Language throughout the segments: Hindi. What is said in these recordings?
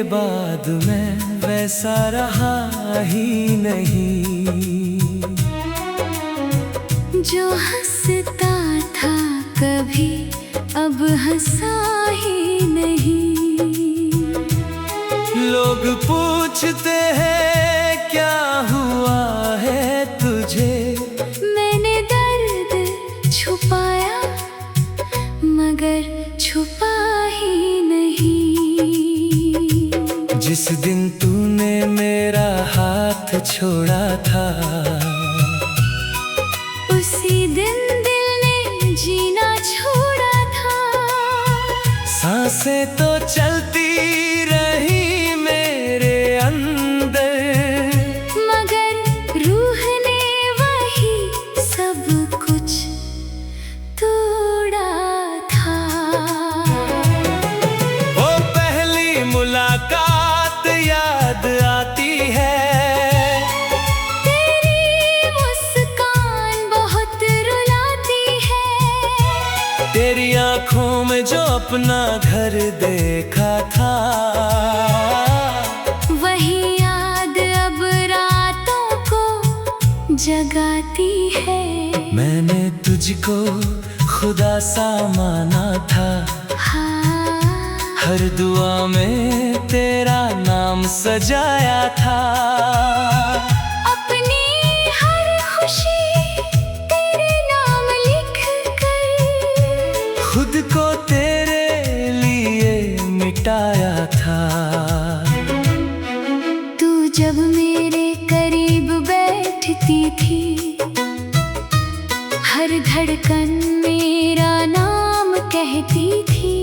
बाद मैं वैसा रहा ही नहीं। जो हंसता था कभी अब हंसा ही नहीं। लोग पूछते हैं क्या हुआ है तुझे, मैंने दर्द छुपाया मगर छुपा ही नहीं। जिस दिन तूने मेरा हाथ छोड़ा था, उसी दिन दिल ने जीना छोड़ा था। सांसें तो चलती रही मेरे अंदर, मगर रूह ने वही सब कुछ तोड़ा था। वो पहली मुलाकात याद आती है, तेरी मुस्कान बहुत रुलाती है। तेरी आँखों में जो अपना घर देखा था, वही याद अब रातों को जगाती है। मैंने तुझको खुदा सा माना था, हाँ, हर दुआ में तेरा नाम सजाया था। अपनी हर खुशी तेरे नाम लिख कर खुद को तेरे लिए मिटाया था। तू जब मेरे करीब बैठती थी, हर धड़कन मेरा नाम कहती थी।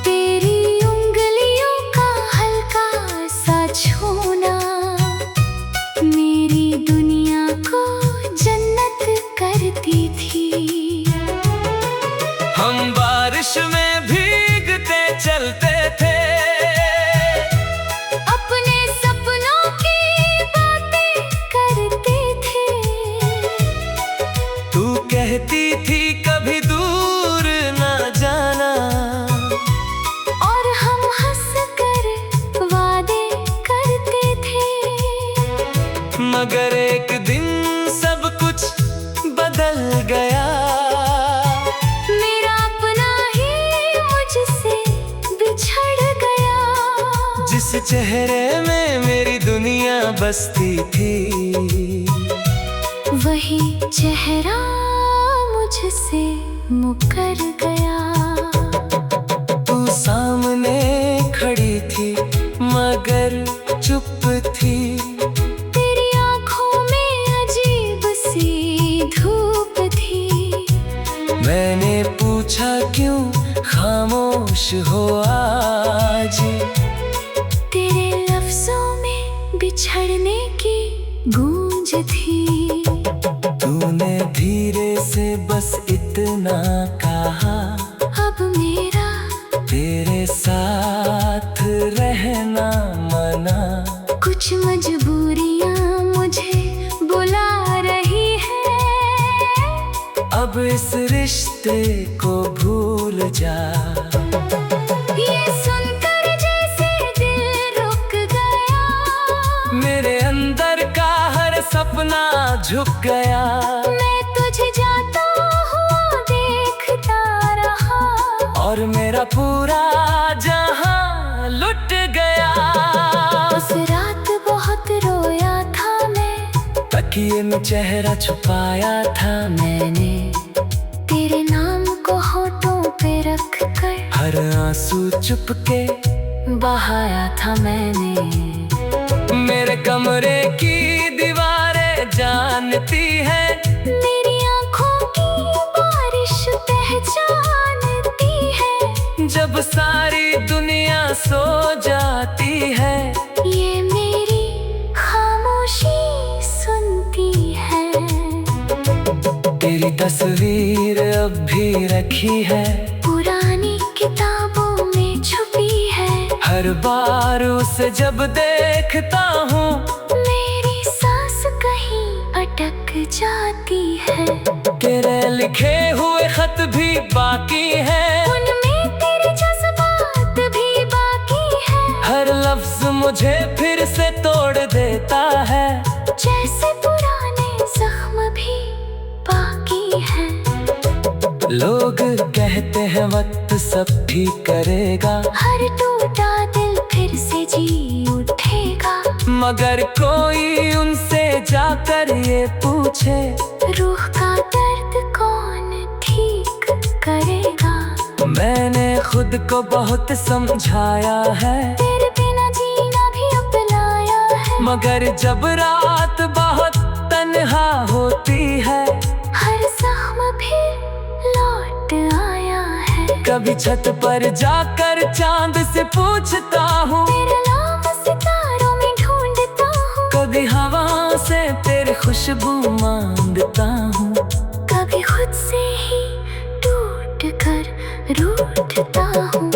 तेरी उंगलियों का हल्का सा छूना मेरी दुनिया को जन्नत करती थी। हम बारिश में भीगते चलते थे, अपने सपनों की बातें करते थे। तू कहती थी कभी दूर ना जाना, और हम हंसकर वादे करते थे। मगर एक दिन सब कुछ बदल गया। मेरा अपना ही मुझसे बिछड़ गया। जिस चेहरे में मेरी दुनिया बसती थी, वही चेहरा मुझसे मुकर गया। तू सामने खड़ी थी मगर चुप थी। तेरी आंखों में अजीब सी धूप थी। मैंने पूछा क्यों खामोश हो आज, तेरे लफ्जों में बिछड़ने की गूंज थी। तूने धीरे से बस इतना कहा, अब मेरा तेरे साथ रहना मना। कुछ मजबूरियां मुझे बुला रही है। अब इस रिश्ते को भूल जा। ये सुनकर जैसे दिल रुक गया। मेरे अंदर का हर सपना झुक गया। मैं तुझे जाता हुआ देखता रहा, और मेरा पूरा जहां लुट गया। उस रात बहुत रोया था मैं, तकिए में चेहरा छुपाया था मैंने। तेरे नाम को होठों पे रख कर हर आंसू चुपके बहाया था मैंने। मेरे कमरे की दीवारें जानती है, मेरी आंखों की बारिश पहचानती है। जब सारी दुनिया सो जाती है, ये मेरी खामोशी सुनती है। तेरी तस्वीर अब भी रखी है, पुरानी किताबों में छुपी है। हर बार उसे जब देखता हूँ, मेरी सांस कहीं अटक जाती है। तेरे लिखे हुए खत भी बाकी है, उनमें तेरे जज्बात भी बाकी मुझे फिर से तोड़ देता है। जैसे पुराने जख्म भी बाकी है। लोग कहते हैं वक्त सब ठीक करेगा, हर टूटा दिल फिर से जी उठेगा। मगर कोई उनसे जाकर ये पूछे, रूह का दर्द कौन ठीक करेगा। मैंने खुद को बहुत समझाया है, तेरे बिना जीना भी अपनाया है। मगर जब रात बहुत तन्हा होती है, हर जख्म फिर लौट आया है। कभी छत पर जाकर चांद से पूछता हूँ, तेरा नाम सितारों में ढूंढता हूँ। कभी हवा से तेरी खुशबू मांगता हूँ। कभी खुद से ही टूट कर रूठता हूँ।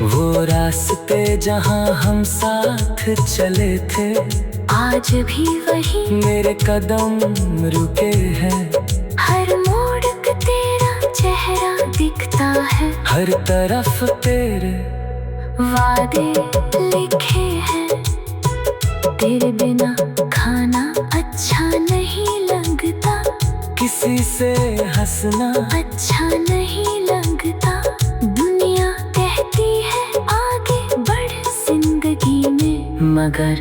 वो रास्ते जहाँ हम साथ चले थे, आज भी वही मेरे कदम रुके हैं। हर मोड़ पे तेरा चेहरा दिखता है। हर तरफ तेरे वादे लिखे हैं। तेरे बिना खाना अच्छा नहीं लगता, किसी से हंसना अच्छा नहीं लगता। दुनिया कहती है आगे बढ़ जिंदगी में, मगर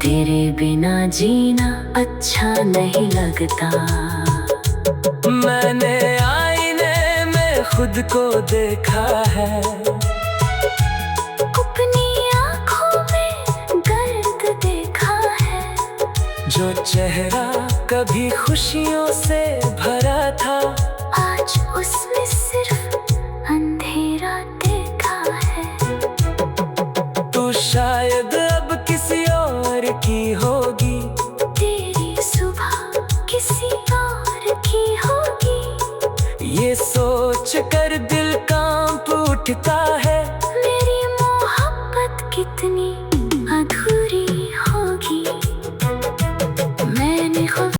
तेरे बिना जीना अच्छा नहीं लगता। मैंने आईने में खुद को देखा है, अपनी आँखों में गर्द देखा है। जो चेहरा कभी खुशियों से भरा था, आज उसमें सिर्फ अंधेरा देखा है। तू शायद अब किसी और की होगी, तेरी सुबह किसी और की होगी। ये सोच कर दिल कांप उठता है। मेरी मोहब्बत कितनी अधूरी होगी। मैंने खुद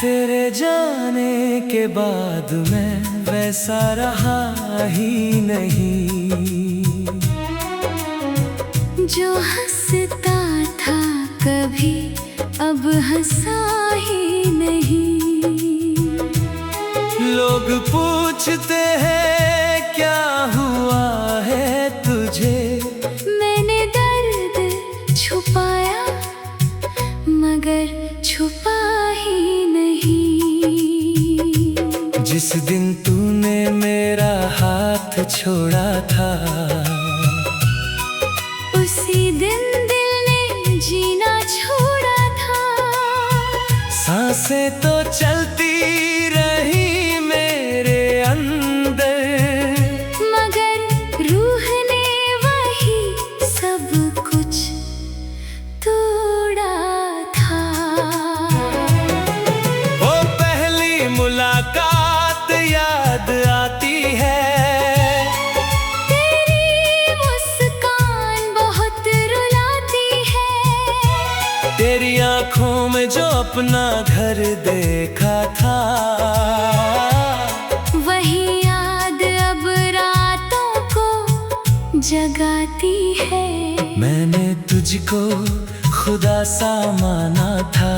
तेरे जाने के बाद मैं वैसा रहा ही नहीं। जो हंसता था कभी अब हंसा ही नहीं। लोग पूछते हैं क्या हुआ है तुझे, मैंने दर्द छुपाया मगर छुपा ही नहीं। जिस दिन तूने मेरा हाथ छोड़ा था, उसी दिन दिल ने जीना छोड़ा था। सांसें तो चलती रही मेरे अंदर, मगर रूह ने वही सब कुछ तोड़ा था। वो पहली मुलाकात याद आती है, तेरी मुस्कान बहुत रुलाती है। तेरी आंखों में जो अपना घर देखा था, वही याद अब रातों को जगाती है। मैंने तुझको खुदा सा माना था,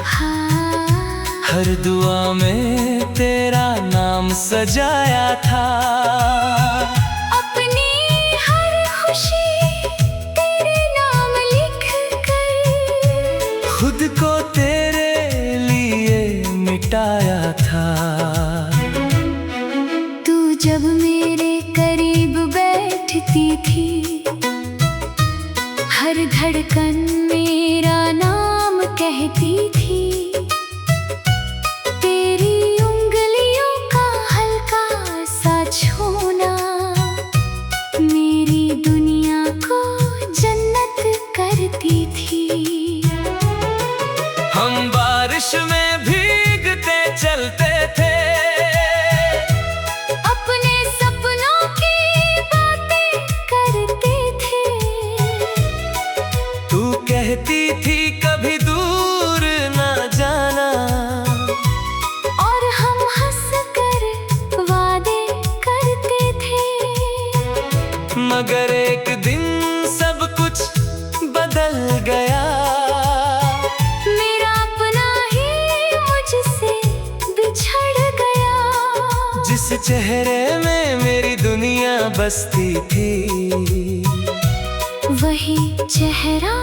हाँ, हर दुआ में तेरा नाम सजाया था। अपनी हर खुशी तेरे नाम लिख कर, खुद को तेरे लिए मिटाया था। तू जब मेरे करीब बैठती थी, हर धड़कन मेरा नाम कहती थी। तेरी उंगलियों का हल्का सा छूना थी। हम बारिश में भीगते चलते थे, अपने सपनों की बातें करते थे। तू कहती थी कभी दूर ना जाना, और हम हंस कर वादे करते थे। मगर एक दिन सब कुछ बदल गया। मेरा अपना ही मुझसे बिछड़ गया। जिस चेहरे में मेरी दुनिया बसती थी, वही चेहरा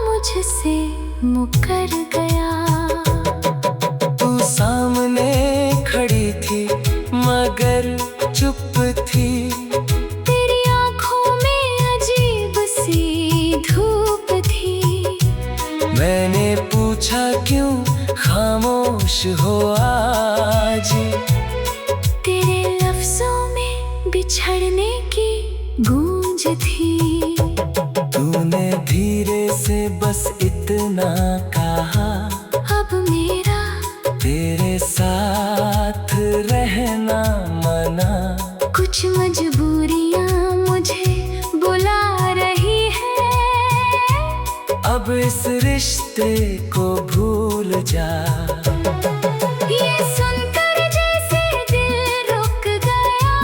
मुझसे मुकर गया। तू सामने खड़ी थी मगर चुप थी। तेरी आंखों में अजीब सी धूप थी। मैंने पूछा क्यों खामोश हो आज। तेरे लफ्जों में बिछड़ने की गूंज थी। तूने धीरे से बस इतना कहा, अब मेरा तेरे साथ रहना मना। कुछ मजबूरियां मुझे बुला रही है। अब इस रिश्ते को भूल जा। ये सुनकर जैसे दिल रुक गया।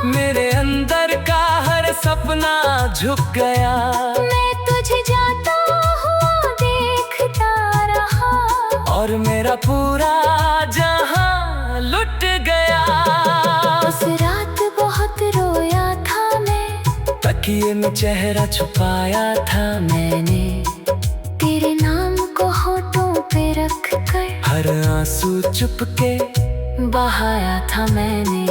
मेरे अंदर का हर सपना झुक गया। मैं तुझे जाता हुआ देखता रहा। और मेरा पूरा जहां लुट गया। उस रात बहुत रोया था मैं। तकिए में चेहरा छुपाया था मैंने। तेरे नाम को होठों पे रख कर हर आंसू चुपके बहाया था मैंने।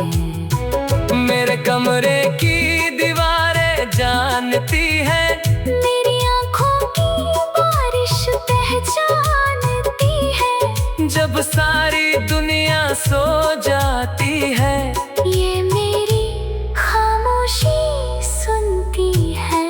मेरे कमरे की दीवारें जानती है। मेरी आंखों की बारिश पहचानती है। जब सारी दुनिया सो जाती है, ये मेरी खामोशी सुनती है।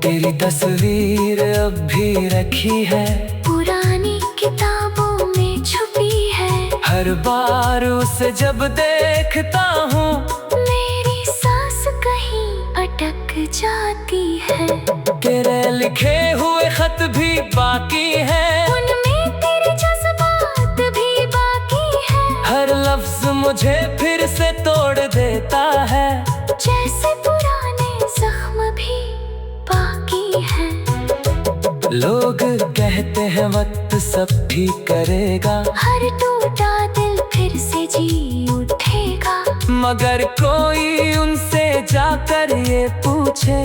तेरी तस्वीर अब भी रखी है। पुरानी किताबों में छुपी है। हर बार उसे जब देखता हूँ, मेरी सांस कहीं अटक जाती है। तेरे लिखे हुए खत भी बाकी है। उनमें तेरे जज्बात भी बाकी है। हर लफ्ज मुझे फिर से तोड़ देता है। जैसे पुराने जख्म भी बाकी है। लोग कहते हैं वक्त सब ठीक करेगा। हर टूटा दिल फिर से जी उठेगा। मगर कोई उनसे जाकर ये पूछे,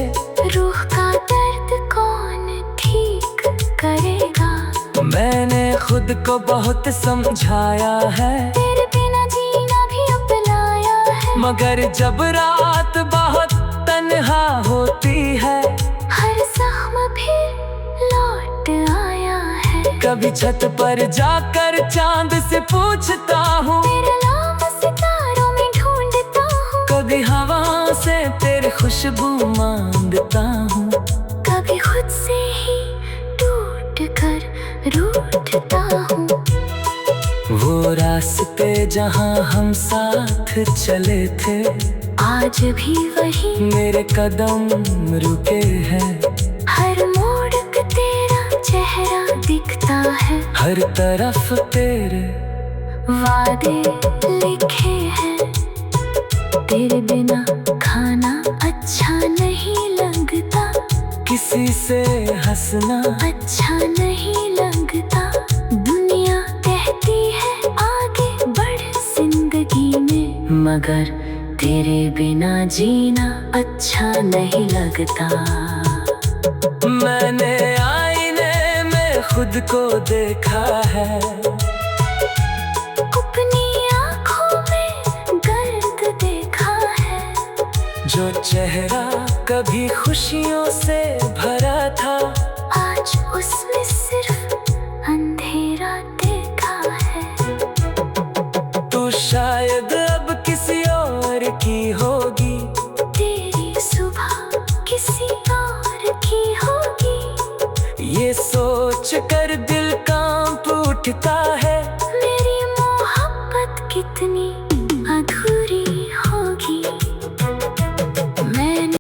रूह का दर्द कौन ठीक करेगा। मैंने खुद को बहुत समझाया है। तेरे बिना जीना भी अपनाया है। मगर जब रात बहुत तन्हा होती है, हर जख्म फिर लौट आया है। कभी छत पर जाकर चांद से पूछता हूँ, तेरा नाम सितारों में ढूंढता हूँ। कभी हवा से तेरी खुशबू मांगता हूँ। कभी खुद से ही टूट कर रूठता हूँ। वो रास्ते जहाँ हम साथ चले थे, आज भी वही मेरे कदम रुके हैं। हर मोड़ पे तेरा चेहरा दिखता है। हर तरफ तेरे वादे लिखे हैं। तेरे बिना खाना अच्छा नहीं लगता। किसी से हंसना अच्छा नहीं लगता। दुनिया कहती है आगे बढ़ जिंदगी में। मगर तेरे बिना जीना अच्छा नहीं लगता। मैंने आईने में खुद को देखा है। अपनी आँखों में गर्द देखा है। जो चेहरा कभी खुशियों से भरा था, आज उसमें सिर्फ अंधेरा देखा है। तू शायद अब किसी और की होगी। तेरी सुबह किसी और की होगी। सोच कर दिल कांप उठता है।